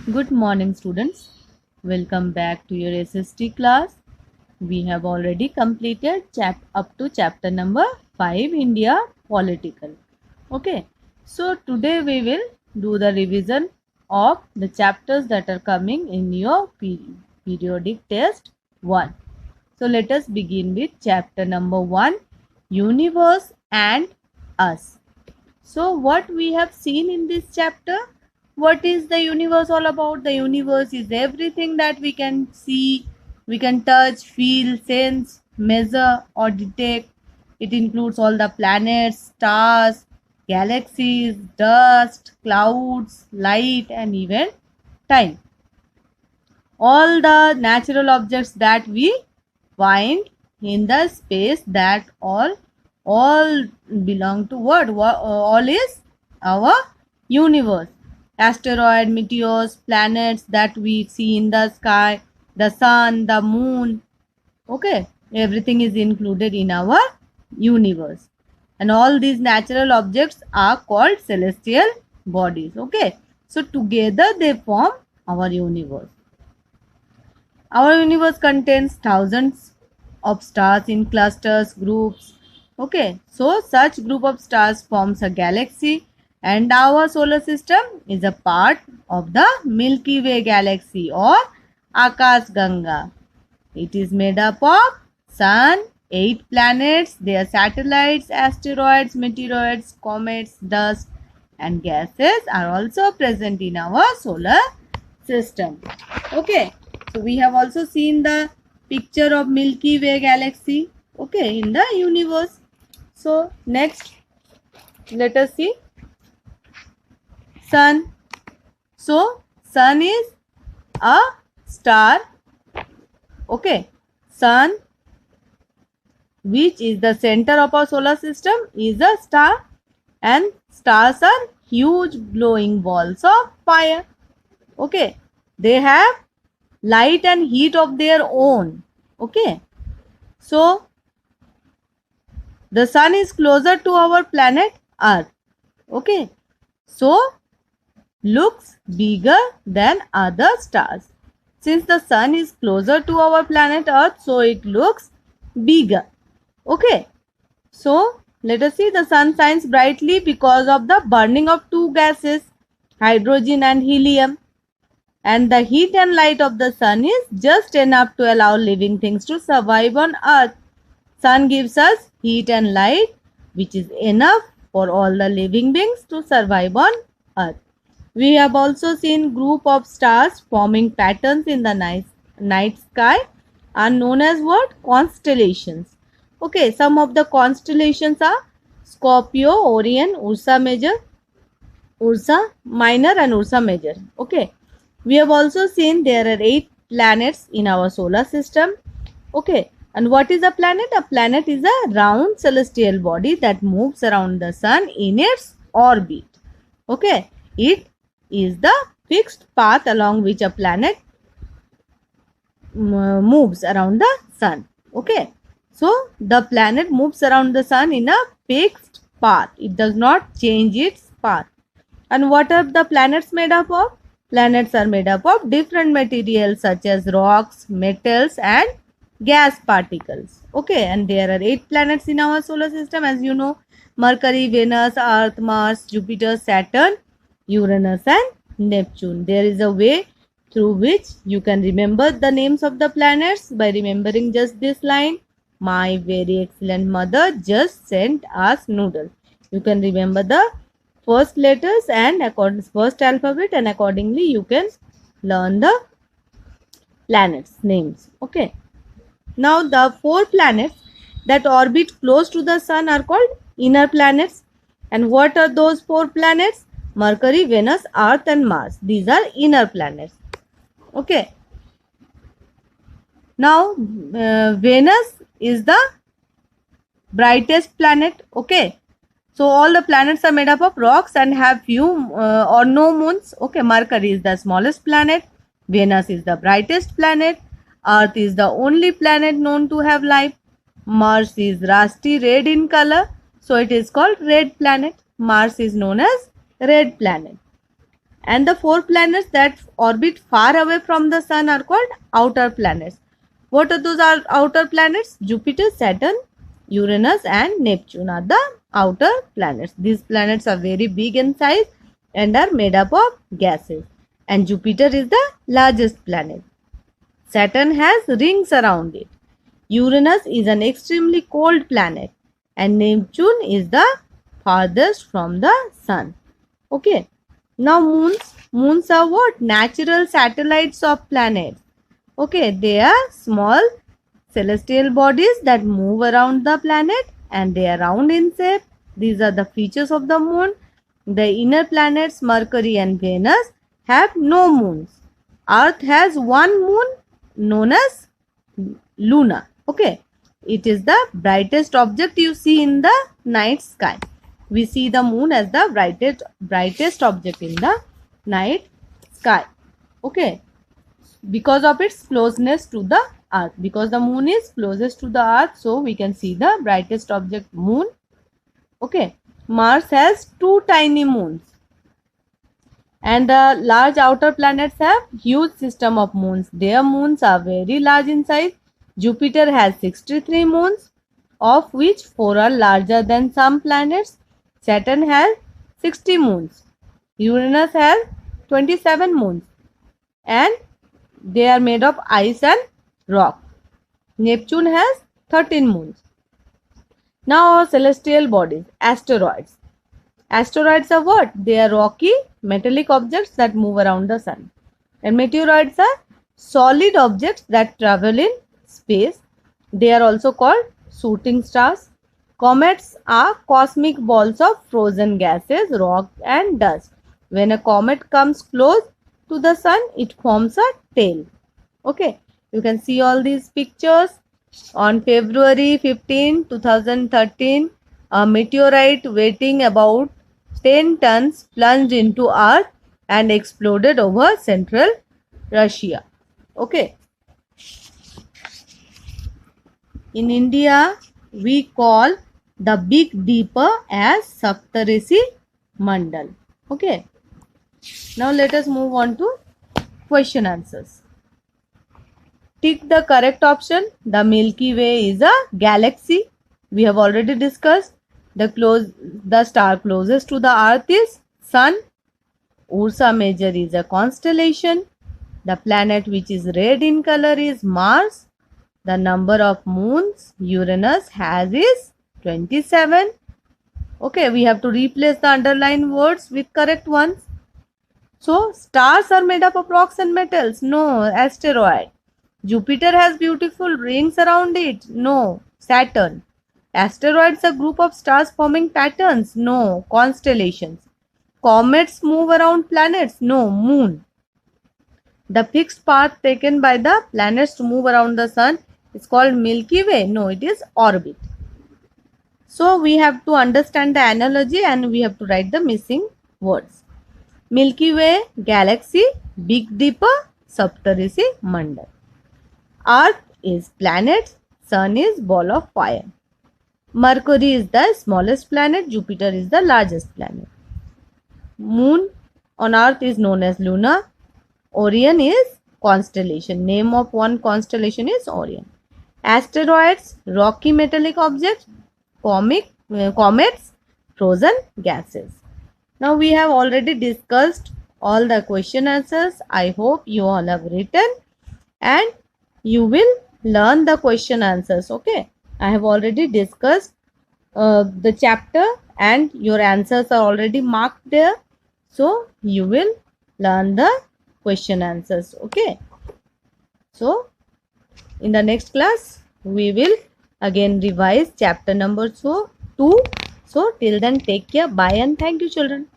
Good morning, students. Welcome back to your SST class. We have already completed up to chapter number 5, India Political. Okay, so today we will do the revision of the chapters that are coming in your periodic test 1. So let us begin with chapter number 1, Universe and Us. So what we have seen in this chapter? What is the universe all about? The universe is everything that we can see, we can touch, feel, sense, measure or detect. It includes all the planets, stars, galaxies, dust, clouds, light and even time. All the natural objects that we find in the space, that all belong to what? All is our universe. Asteroid, meteors, planets that we see in the sky, the sun, the moon. Okay, everything is included in our universe. And all these natural objects are called celestial bodies. Okay, so together they form our universe. Our universe contains thousands of stars in clusters, groups. Okay, so such group of stars forms a galaxy, and our solar system is a part of the Milky Way galaxy or Akash Ganga. It is made up of sun, 8 planets, their satellites, asteroids, meteoroids, comets, dust and gases are also present in our solar system. Okay, so we have also seen the picture of Milky Way galaxy, okay, in the universe. So next, let us see sun. So sun is a star, okay. Sun, which is the center of our solar system, is a star, and stars are huge glowing balls of fire. Okay, they have light and heat of their own. Okay, so the sun is closer to our planet Earth. Okay, so looks bigger than other stars. Since the sun is closer to our planet Earth, so it looks bigger. Okay, so let us see, the sun shines brightly because of the burning of two gases, hydrogen and helium. And the heat and light of the sun is just enough to allow living things to survive on Earth. Sun gives us heat and light, which is enough for all the living beings to survive on Earth. We have also seen group of stars forming patterns in the night sky are known as what? Constellations. Okay, some of the constellations are Scorpio, Orion, Ursa Major, Ursa Minor and Ursa Major. Okay, we have also seen there are 8 planets in our solar system. Okay, and what is a planet? A planet is a round celestial body that moves around the sun in its orbit. Okay, it is the fixed path along which a planet moves around the sun. Okay, so the planet moves around the sun in a fixed path. It does not change its path. And what are the planets made up of? Planets are made up of different materials such as rocks, metals and gas particles. Okay, and there are 8 planets in our solar system, as you know: Mercury, Venus, Earth, Mars, Jupiter, Saturn, Uranus and Neptune. There is a way through which you can remember the names of the planets by remembering just this line: my very excellent mother just sent us noodles. You can remember the first letters and first alphabet, and accordingly you can learn the planets names. Okay, now the 4 planets that orbit close to the sun are called inner planets. And what are those 4 planets? Mercury, Venus, Earth and Mars. These are inner planets. Okay, now Venus is the brightest planet. Okay, so all the planets are made up of rocks and have few or no moons. Okay, Mercury is the smallest planet, Venus is the brightest planet, Earth is the only planet known to have life, Mars is rusty red in color, so it is called red planet. Mars is known as red planet. And the 4 planets that orbit far away from the sun are called outer planets. What are those outer planets? Jupiter, Saturn, Uranus and Neptune are the outer planets. These planets are very big in size and are made up of gases. And Jupiter is the largest planet. Saturn has rings around it. Uranus is an extremely cold planet and Neptune is the farthest from the sun. Okay. Now moons. Moons are what? Natural satellites of planets. Okay. They are small celestial bodies that move around the planet and they are round in shape. These are the features of the moon. The inner planets Mercury and Venus have no moons. Earth has one moon known as Luna. Okay. It is the brightest object you see in the night sky. We see the moon as the brightest object in the night sky. Okay. Because of its closeness to the earth. Because the moon is closest to the earth, so we can see the brightest object, moon. Okay. Mars has 2 tiny moons. And the large outer planets have huge system of moons. Their moons are very large in size. Jupiter has 63 moons, of which 4 are larger than some planets. Saturn has 60 moons. Uranus has 27 moons. And they are made of ice and rock. Neptune has 13 moons. Now our celestial bodies, asteroids. Asteroids are what? They are rocky, metallic objects that move around the sun. And meteoroids are solid objects that travel in space. They are also called shooting stars. Comets are cosmic balls of frozen gases, rock and dust. When a comet comes close to the sun, it forms a tail. Okay, you can see all these pictures. On February 15, 2013, a meteorite weighing about 10 tons plunged into Earth and exploded over central Russia. Okay. In India, we call the Big Dipper as Saptarishi Mandal. Okay. Now let us move on to question answers. Tick the correct option. The Milky Way is a galaxy. We have already discussed. The star closest to the Earth is Sun. Ursa Major is a constellation. The planet which is red in color is Mars. The number of moons Uranus has is 27. Okay, we have to replace the underlined words with correct ones. So, stars are made up of rocks and metals. No, asteroid. Jupiter has beautiful rings around it. No, Saturn. Asteroids are a group of stars forming patterns. No, constellations. Comets move around planets. No, moon. The fixed path taken by the planets to move around the sun is called Milky Way. No, it is orbit. So, we have to understand the analogy and we have to write the missing words. Milky Way, galaxy, Big Dipper, Saptarishi Mandal. Earth is planet, Sun is ball of fire. Mercury is the smallest planet, Jupiter is the largest planet. Moon on Earth is known as Luna. Orion is constellation. Name of one constellation is Orion. Asteroids, rocky metallic objects. Comets, frozen gases. Now we have already discussed all the question answers. I hope you all have written and you will learn the question answers. Okay, I have already discussed the chapter and your answers are already marked there. So you will learn the question answers. Okay, so in the next class we will again revise chapter number 2. So till then, take care. Bye and thank you, children.